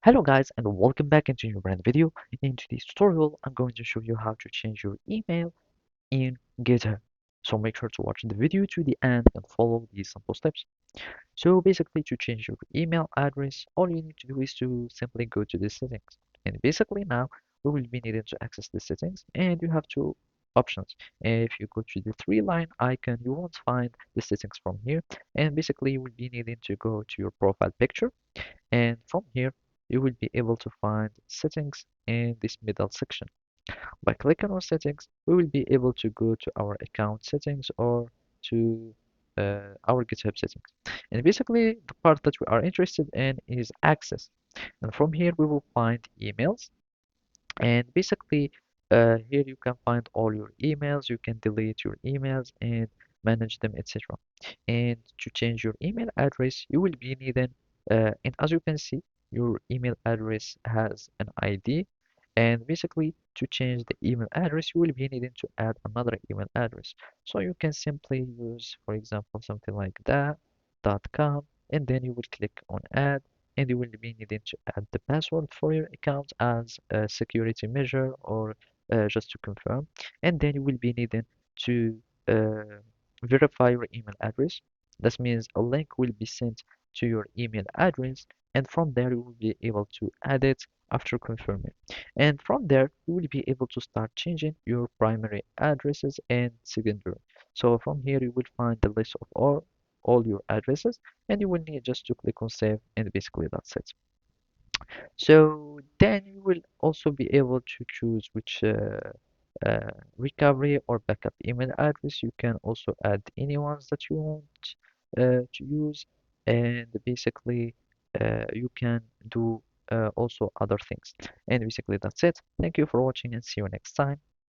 Hello guys and welcome back into a new brand video. In today's tutorial, I'm going to show you how to change your email in GitHub. So make sure to watch the video to the end and follow these simple steps. So basically to change your email address, all you need to do is to simply go to the settings. And basically now we will be needing to access the settings and you have two options. If you go to the three-line icon, you won't find the settings from here. And basically you will be needing to go to your profile picture and from here you will be able to find settings in this middle section. By clicking on settings, we will be able to go to our account settings or to our GitHub settings. And basically the part that we are interested in is access. And from here we will find emails and basically here you can find all your emails, you can delete your emails and manage them, etc. And to change your email address, you will be needing, and as you can see, your email address has an ID. And basically, to change the email address, you will be needing to add another email address. So you can simply use, for example, something like that.com, and then you will click on add, and you will be needing to add the password for your account as a security measure or just to confirm. And then you will be needing to verify your email address. That means a link will be sent to your email address, and from there you will be able to add it after confirming. And from there, you will be able to start changing your primary addresses and secondary. So from here, you will find the list of all your addresses, and you will need just to click on save, and basically that's it. So then you will also be able to choose which recovery or backup email address. You can also add any ones that you want to use, and basically you can do also other things. And basically that's it. Thank you for watching and see you next time.